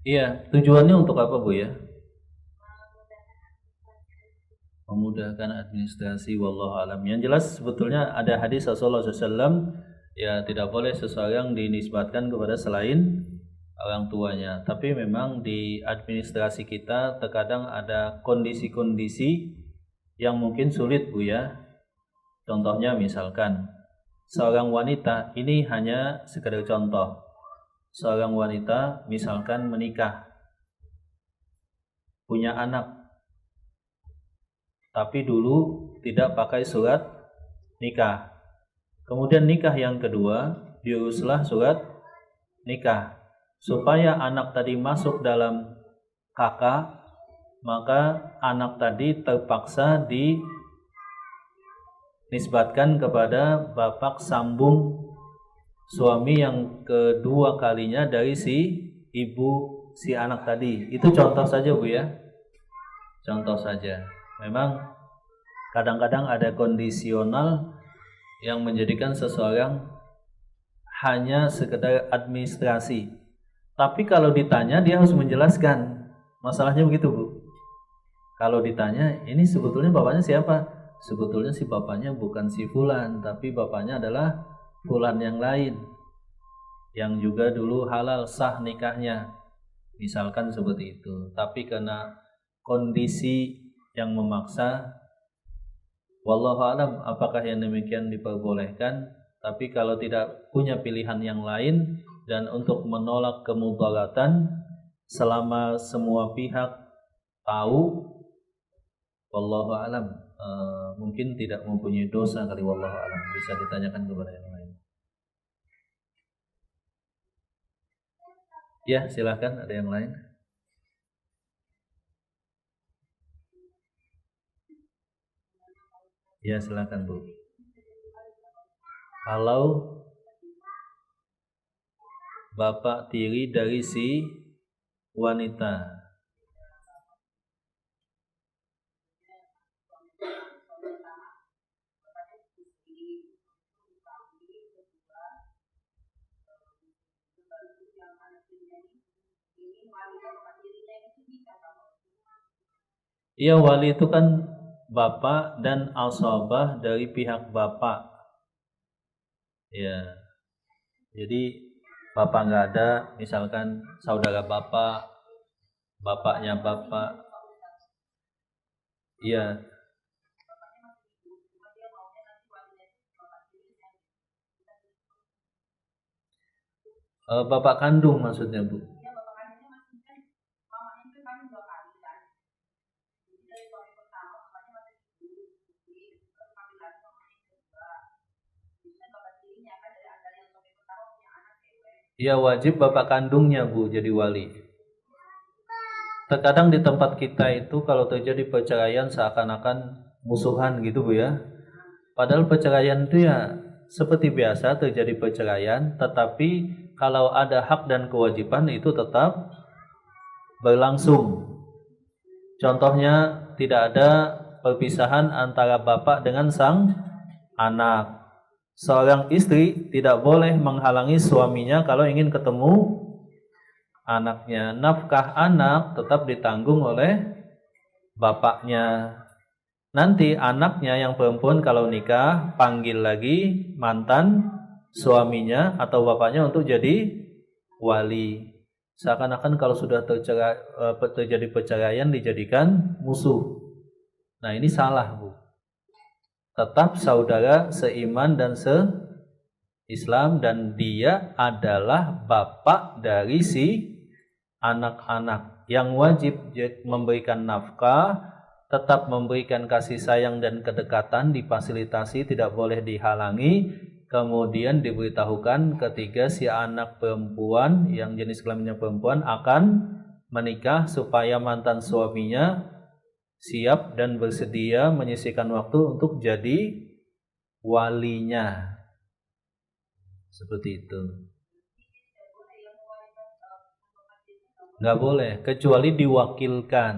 Iya, tujuannya untuk apa Bu ya? Memudahkan administrasi, wallahu alam. Yang jelas sebetulnya ada hadis Rasulullah SAW, ya tidak boleh seseorang dinisbatkan kepada selain orang tuanya. Tapi memang di administrasi kita terkadang ada kondisi-kondisi yang mungkin sulit Bu ya. Contohnya misalkan seorang wanita, ini hanya sekedar contoh. Seorang wanita misalkan menikah, punya anak, tapi dulu tidak pakai surat nikah. Kemudian nikah yang kedua, diuruslah surat nikah. Supaya anak tadi masuk dalam KK, maka anak tadi terpaksa dinisbatkan kepada bapak sambung suami yang kedua kalinya dari si ibu si anak tadi. Itu contoh saja Bu ya. Contoh saja. Memang kadang-kadang ada kondisional yang menjadikan seseorang hanya sekedar administrasi. Tapi kalau ditanya dia harus menjelaskan. Masalahnya begitu Bu. Kalau ditanya, ini sebetulnya bapaknya siapa? Sebetulnya si bapaknya bukan si fulan, tapi bapaknya adalah fulan yang lain, yang juga dulu halal sah nikahnya. Misalkan seperti itu. Tapi karena kondisi yang memaksa, wallahu alam apakah yang demikian diperbolehkan. Tapi kalau tidak punya pilihan yang lain, dan untuk menolak kemudaratan selama semua pihak tahu, wallahu alam, mungkin tidak mempunyai dosa kali, wallahu alam. Bisa ditanyakan kepada yang lain. Ya, silakan, ada yang lain. Ya, silakan Bu. Kalau bapak tiri dari si wanita, iya, wali itu kan bapak dan asabah dari pihak bapak. Ya, jadi bapak nggak ada, misalkan saudara bapak, bapaknya bapak, iya. Bapak kandung maksudnya Bu. Ya wajib bapak kandungnya Bu jadi wali. Terkadang di tempat kita itu kalau terjadi perceraian seakan-akan musuhan gitu Bu ya. Padahal perceraian itu ya seperti biasa terjadi perceraian, tetapi kalau ada hak dan kewajiban itu tetap berlangsung. Contohnya tidak ada perpisahan antara bapak dengan sang anak. Seorang istri tidak boleh menghalangi suaminya kalau ingin ketemu anaknya. Nafkah anak tetap ditanggung oleh bapaknya. Nanti anaknya yang perempuan kalau nikah panggil lagi mantan suaminya atau bapaknya untuk jadi wali. Seakan-akan kalau sudah terjadi perceraian dijadikan musuh. Nah, ini salah, Bu. Tetap saudara seiman dan se-Islam, dan dia adalah bapak dari si anak-anak yang wajib memberikan nafkah, tetap memberikan kasih sayang dan kedekatan, difasilitasi, tidak boleh dihalangi. Kemudian diberitahukan ketika si anak perempuan yang jenis kelaminnya perempuan akan menikah, supaya mantan suaminya siap dan bersedia menyisihkan waktu untuk jadi walinya. Seperti itu. Nggak boleh, kecuali diwakilkan.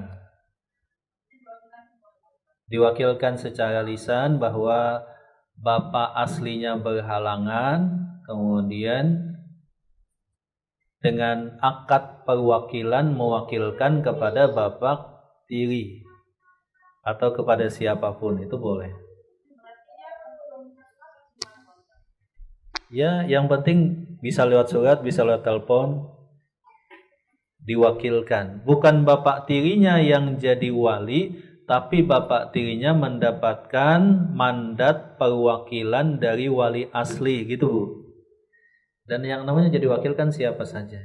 Diwakilkan secara lisan bahwa bapak aslinya berhalangan, kemudian dengan akad perwakilan mewakilkan kepada bapak tiri atau kepada siapapun, itu boleh. Ya, yang penting bisa lewat surat, bisa lewat telepon, diwakilkan. Bukan bapak tirinya yang jadi wali, tapi bapak tirinya mendapatkan mandat perwakilan dari wali asli, gitu Bu. Dan yang namanya jadi wakil kan siapa saja,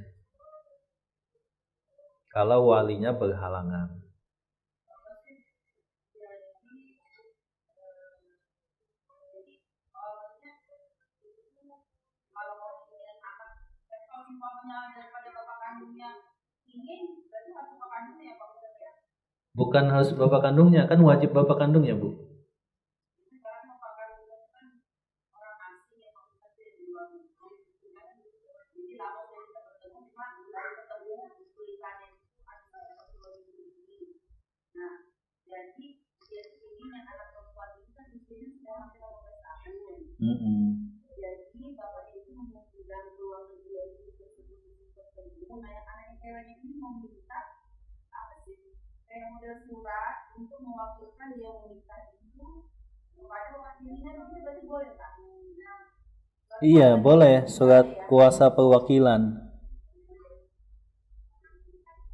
kalau walinya berhalangan. Bukan harus bapak kandungnya, kan wajib bapak kandungnya, Bu. Iya, boleh surat kuasa perwakilan.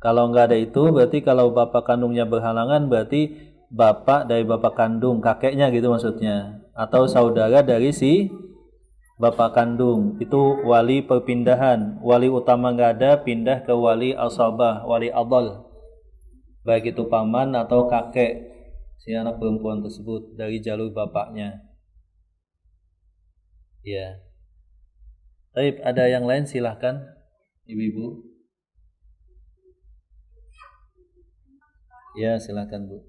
Kalau nggak ada itu, berarti kalau bapak kandungnya berhalangan, berarti bapak dari bapak kandung, kakeknya gitu maksudnya, atau saudara dari si bapak kandung, itu wali perpindahan. Wali utama nggak ada, pindah ke wali asabah, wali adal, baik itu paman atau kakek si anak perempuan tersebut dari jalur bapaknya. Ya. Baik, ada yang lain silahkan, ibu-ibu. Ya, silakan Bu.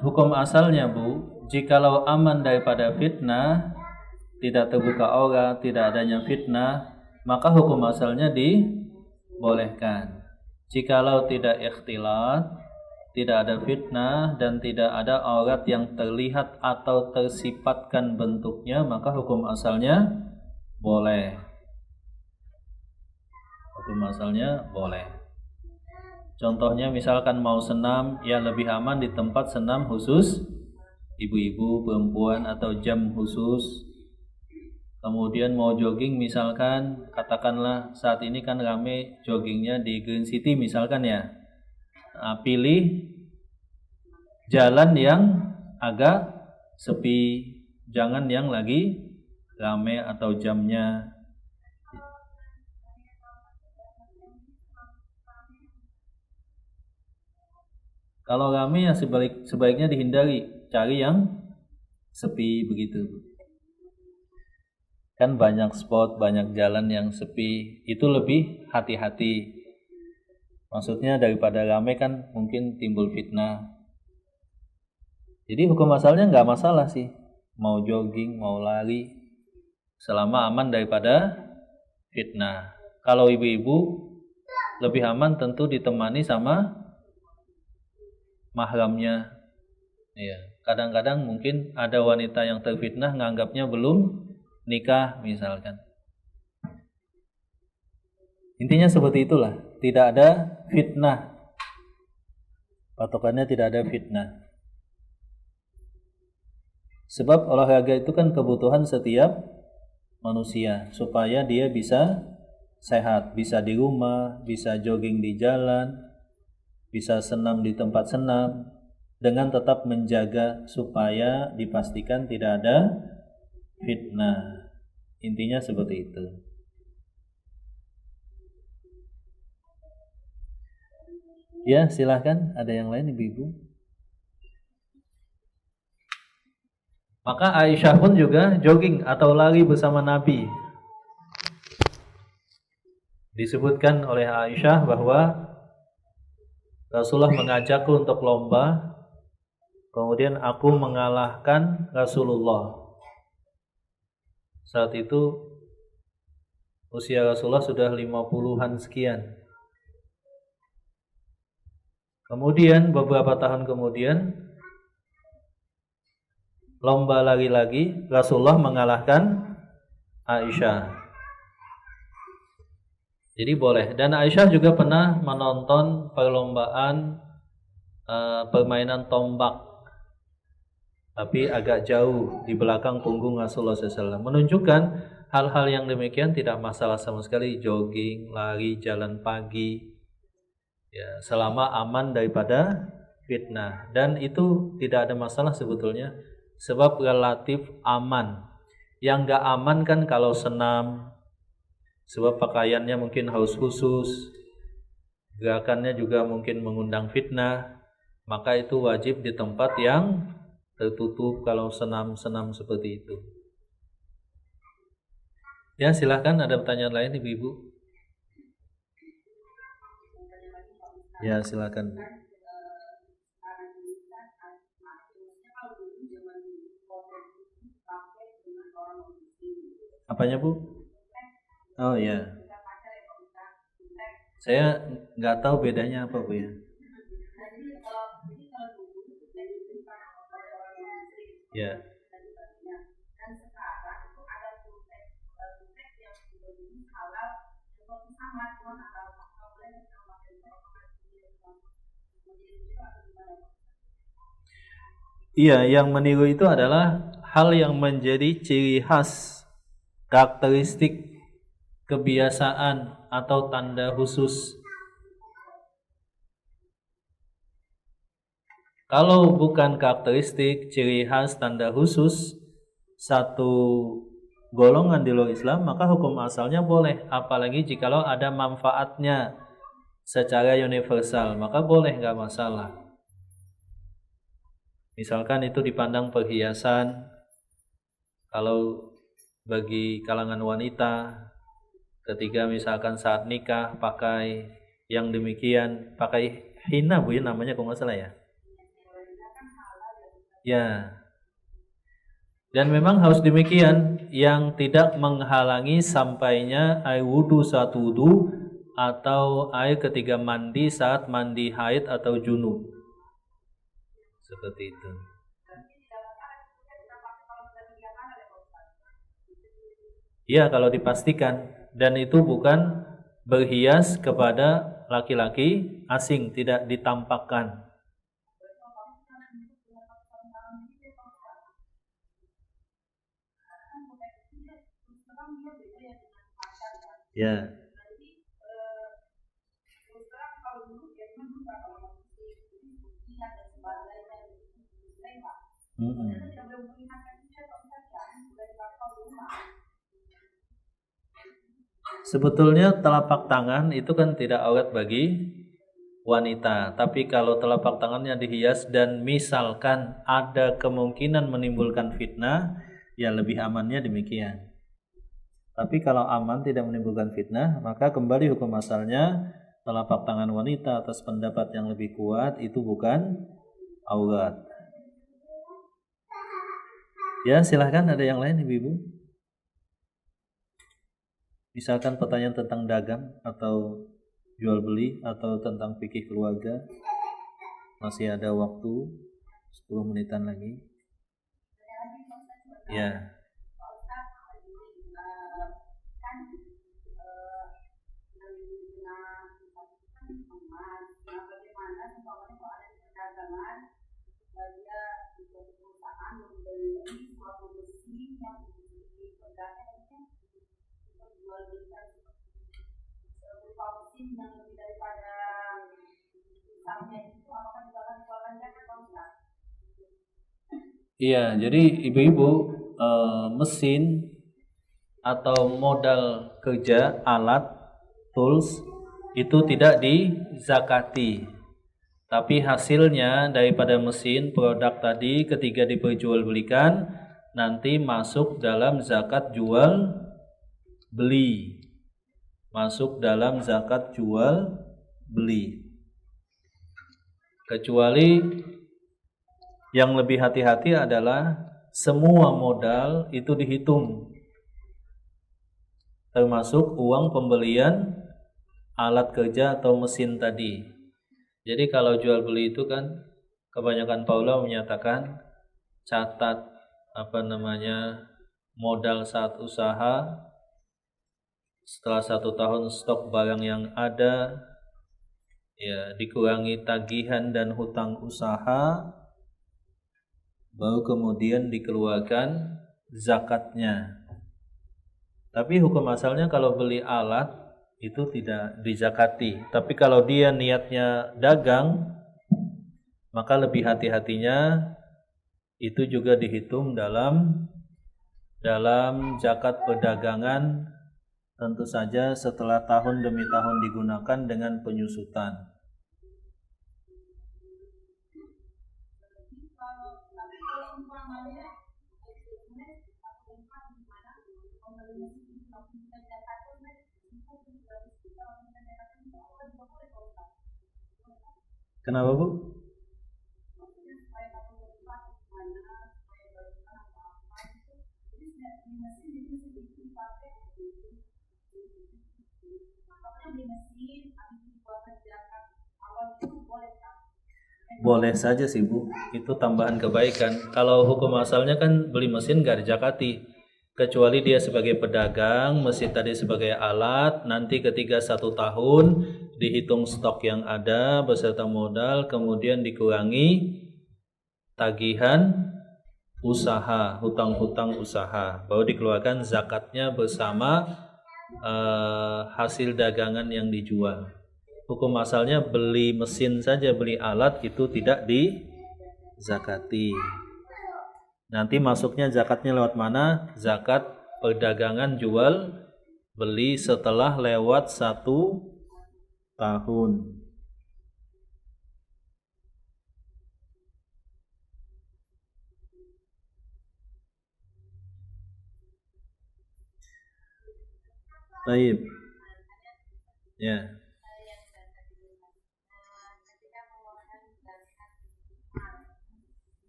Hukum asalnya Bu, jikalau aman daripada fitnah, tidak terbuka aurat, tidak adanya fitnah, maka hukum asalnya dibolehkan. Jikalau tidak ikhtilat, tidak ada fitnah dan tidak ada aurat yang terlihat atau tersifatkan bentuknya, maka hukum asalnya boleh. Hukum asalnya boleh. Contohnya misalkan mau senam, ya lebih aman di tempat senam khusus ibu-ibu, perempuan, atau jam khusus. Kemudian mau jogging misalkan, katakanlah saat ini kan rame joggingnya di Green City misalkan ya. Nah, pilih jalan yang agak sepi, jangan yang lagi rame atau jamnya. Kalau rame ya sebaiknya dihindari, cari yang sepi begitu. Kan banyak spot, banyak jalan yang sepi, itu lebih hati-hati. Maksudnya daripada ramai kan mungkin timbul fitnah. Jadi hukum asalnya nggak masalah sih, mau jogging, mau lari, selama aman daripada fitnah. Kalau ibu-ibu lebih aman tentu ditemani sama mahramnya. Ya, kadang-kadang mungkin ada wanita yang terfitnah nganggapnya belum nikah misalkan. Intinya seperti itulah, tidak ada fitnah. Patokannya tidak ada fitnah. Sebab olahraga itu kan kebutuhan setiap manusia supaya dia bisa sehat, bisa di rumah, bisa jogging di jalan, bisa senam di tempat senam, dengan tetap menjaga supaya dipastikan tidak ada fitnah. Intinya seperti itu. Ya, silahkan. Ada yang lain ibu-ibu? Maka Aisyah pun juga jogging atau lari bersama Nabi. Disebutkan oleh Aisyah bahwa Rasulullah mengajakku untuk lomba, kemudian aku mengalahkan Rasulullah. Saat itu usia Rasulullah sudah 50-an sekian. Kemudian beberapa tahun kemudian lomba lari lagi, Rasulullah mengalahkan Aisyah. Jadi boleh. Dan Aisyah juga pernah menonton perlombaan permainan tombak, tapi agak jauh di belakang punggung Rasulullah SAW. Menunjukkan hal-hal yang demikian tidak masalah sama sekali. Jogging, lari, jalan pagi, ya, selama aman daripada fitnah. Dan itu tidak ada masalah sebetulnya, sebab relatif aman. Yang gak aman kan kalau senam, sebab pakaiannya mungkin harus khusus, gerakannya juga mungkin mengundang fitnah, maka itu wajib di tempat yang tertutup kalau senam-senam seperti itu. Ya, silahkan, ada pertanyaan lain ibu-ibu? Ya, silakan. Apanya, Bu? Oh ya. Saya nggak tahu bedanya apa, Bu ya. Ya. Iya, yang meniru itu adalah hal yang menjadi ciri khas, karakteristik, kebiasaan atau tanda khusus. Kalau bukan karakteristik, ciri khas, tanda khusus satu golongan di luar Islam, maka hukum asalnya boleh. Apalagi jikalau ada manfaatnya secara universal, maka boleh, nggak masalah. Misalkan itu dipandang perhiasan, kalau bagi kalangan wanita, ketika misalkan saat nikah pakai yang demikian, pakai hina, Bu ya namanya kalau nggak salah ya. Ya. Dan memang harus demikian, yang tidak menghalangi sampainya air wudu saat wudu atau air ketika mandi saat mandi haid atau junub. Seperti itu. Ya, kalau dipastikan, dan itu bukan berhias kepada laki-laki asing, tidak ditampakkan. Ya. Sebetulnya telapak tangan itu kan tidak aurat bagi wanita. Tapi kalau telapak tangannya dihias dan misalkan ada kemungkinan menimbulkan fitnah, ya lebih amannya demikian. Tapi kalau aman tidak menimbulkan fitnah, maka kembali hukum asalnya telapak tangan wanita atas pendapat yang lebih kuat itu bukan aurat. Ya, silahkan ada yang lain ibu-ibu. Misalkan pertanyaan tentang dagang atau jual beli atau tentang fikih keluarga. Masih ada waktu 10 menitan lagi. Ya. Iya, jadi ibu-ibu mesin atau modal kerja, alat, tools itu tidak dizakati. Tapi hasilnya daripada mesin produk tadi ketika diperjualbelikan nanti masuk dalam zakat jual beli. Masuk dalam zakat jual beli. Kecuali yang lebih hati-hati adalah semua modal itu dihitung, termasuk uang pembelian alat kerja atau mesin tadi. Jadi kalau jual beli itu kan kebanyakan Paula menyatakan catat modal saat usaha, setelah 1 tahun stok barang yang ada, ya dikurangi tagihan dan hutang usaha, baru kemudian dikeluarkan zakatnya. Tapi hukum asalnya kalau beli alat itu tidak dizakati. Tapi kalau dia niatnya dagang, maka lebih hati-hatinya itu juga dihitung dalam zakat perdagangan, tentu saja setelah tahun demi tahun digunakan dengan penyusutan. Kenapa Bu? Boleh saja sih Bu, itu tambahan kebaikan. Kalau hukum asalnya kan beli mesin gak dijakati, kecuali dia sebagai pedagang, mesin tadi sebagai alat. Nanti ketika 1 tahun dihitung stok yang ada beserta modal, kemudian dikurangi tagihan usaha, hutang-hutang usaha, baru dikeluarkan zakatnya bersama hasil dagangan yang dijual. Hukum asalnya beli mesin saja, beli alat itu tidak dizakati. Nanti masuknya zakatnya lewat mana? Zakat perdagangan jual beli setelah lewat 1 tahun. Baik. Ya.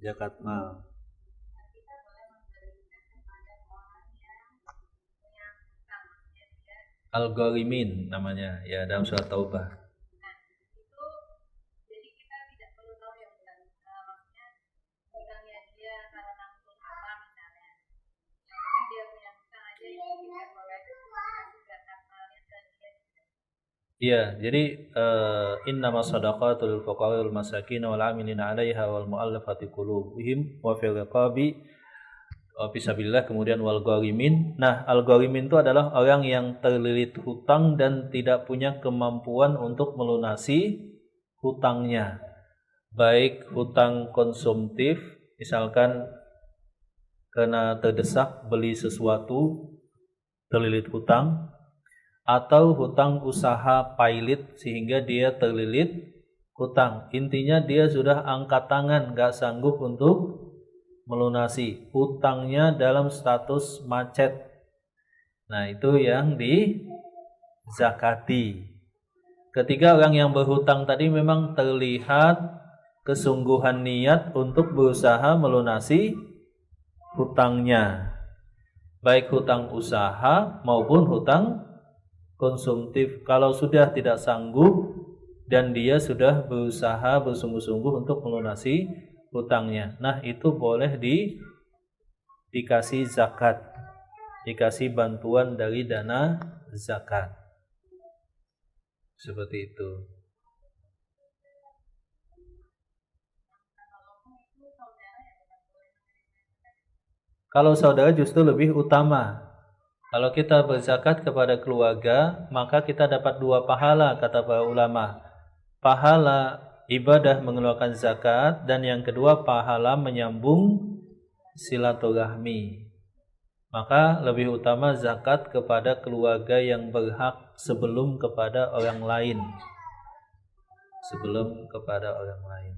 Zakat mal. Al-Gharimin namanya ya dalam surat Taubah. Iya, jadi innamas shadaqatul fuqara'il masakin wal 'amilina 'alaiha wal mu'allafati qulubuhum wa fil riqabi wa fisabilillah, kemudian wal gharimin. Nah, al gharimin itu adalah orang yang terlilit hutang dan tidak punya kemampuan untuk melunasi hutangnya. Baik hutang konsumtif, misalkan karena terdesak beli sesuatu terlilit hutang, atau hutang usaha pailit sehingga dia terlilit hutang. Intinya dia sudah angkat tangan, gak sanggup untuk melunasi. Hutangnya dalam status macet. Nah, itu yang dizakati. Ketika orang yang berhutang tadi memang terlihat kesungguhan niat untuk berusaha melunasi hutangnya. Baik hutang usaha maupun hutang konsumtif. Kalau sudah tidak sanggup dan dia sudah berusaha bersungguh-sungguh untuk melunasi hutangnya, nah itu boleh dikasih zakat, dikasih bantuan dari dana zakat. Seperti itu. Kalau saudara justru lebih utama. Kalau kita berzakat kepada keluarga, maka kita dapat 2 pahala, kata para ulama. Pahala ibadah mengeluarkan zakat, dan yang kedua pahala menyambung silaturahmi. Maka lebih utama zakat kepada keluarga yang berhak sebelum kepada orang lain. Sebelum kepada orang lain.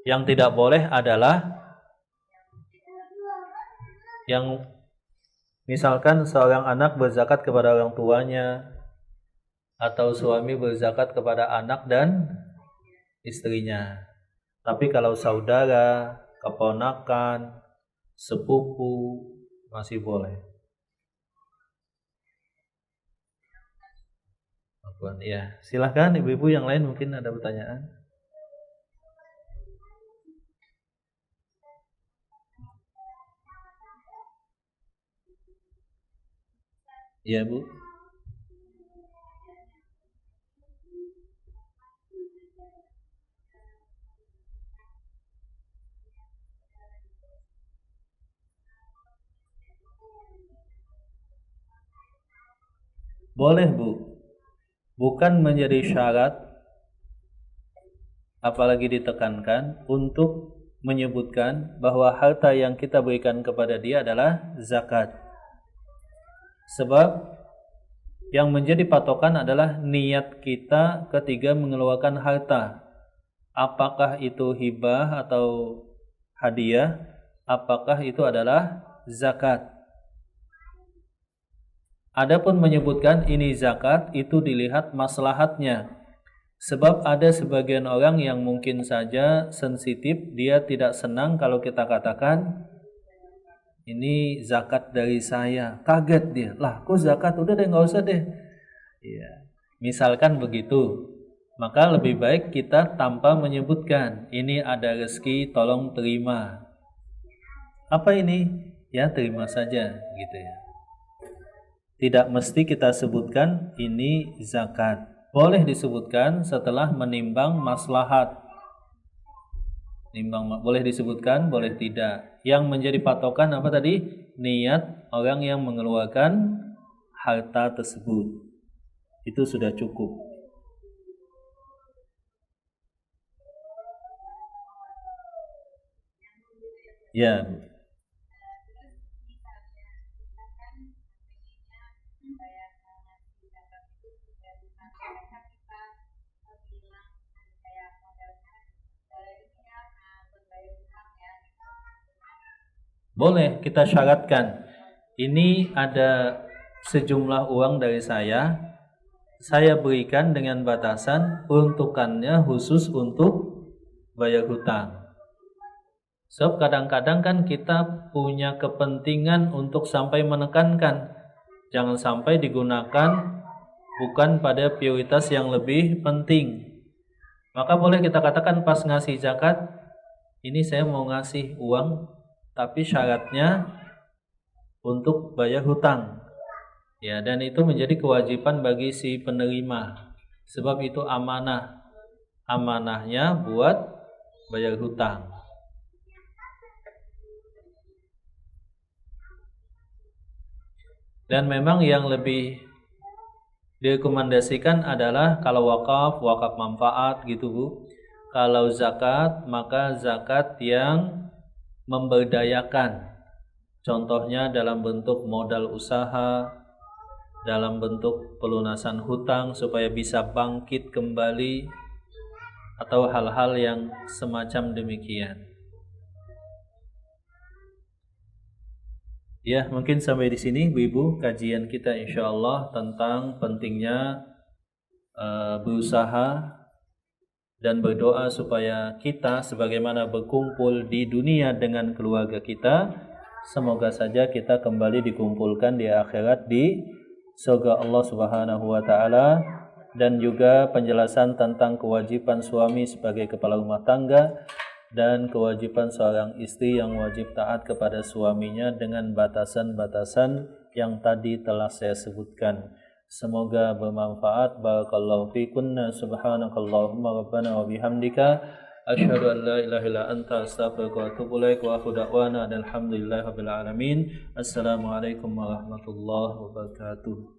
Yang tidak boleh adalah yang misalkan seorang anak berzakat kepada orang tuanya, atau suami berzakat kepada anak dan istrinya. Tapi kalau saudara, keponakan, sepupu masih boleh. Ya, silahkan ibu-ibu yang lain mungkin ada pertanyaan. Ya, Bu. Boleh, Bu. Bukan menjadi syarat, apalagi ditekankan untuk menyebutkan bahwa harta yang kita berikan kepada dia adalah zakat. Sebab yang menjadi patokan adalah niat kita ketika mengeluarkan harta. Apakah itu hibah atau hadiah, apakah itu adalah zakat. Adapun menyebutkan ini zakat, itu dilihat maslahatnya. Sebab ada sebagian orang yang mungkin saja sensitif, dia tidak senang kalau kita katakan ini zakat dari saya. Kaget dia, lah kok zakat, udah deh gak usah deh. Ya. Misalkan begitu, maka lebih baik kita tanpa menyebutkan ini ada rezeki, tolong terima. Apa ini? Ya terima saja gitu ya. Tidak mesti kita sebutkan ini zakat. Boleh disebutkan setelah menimbang maslahat. Boleh disebutkan, boleh tidak. Yang menjadi patokan apa tadi? Niat orang yang mengeluarkan harta tersebut. Itu sudah cukup. Ya. Boleh kita syaratkan, ini ada sejumlah uang dari saya berikan dengan batasan peruntukannya khusus untuk bayar hutang. Sebab kadang-kadang kan kita punya kepentingan untuk sampai menekankan, jangan sampai digunakan bukan pada prioritas yang lebih penting. Maka boleh kita katakan pas ngasih zakat, ini saya mau ngasih uang, tapi syaratnya untuk bayar hutang. Ya, dan itu menjadi kewajiban bagi si penerima. Sebab itu amanah. Amanahnya buat bayar hutang. Dan memang yang lebih direkomendasikan adalah kalau wakaf manfaat gitu Bu. Kalau zakat, maka zakat yang memberdayakan. Contohnya dalam bentuk modal usaha dalam bentuk pelunasan hutang supaya bisa bangkit kembali atau hal-hal yang semacam demikian. Ya, mungkin sampai di sini Ibu-ibu kajian kita insyaallah tentang pentingnya berusaha dan berdoa supaya kita sebagaimana berkumpul di dunia dengan keluarga kita, semoga saja kita kembali dikumpulkan di akhirat di surga Allah Subhanahu wa taala. Dan juga penjelasan tentang kewajiban suami sebagai kepala rumah tangga dan kewajiban seorang istri yang wajib taat kepada suaminya dengan batasan-batasan yang tadi telah saya sebutkan. Semoga bermanfaat. Barakallahu fikunna. Subhanakallahumma rabbana wa bihamdika asyhadu an la ilaha illa anta astaghfiruka wa atubu ilaik wa akhiru da'wana alhamdulillahi rabbil alamin. Assalamualaikum warahmatullahi wabarakatuh.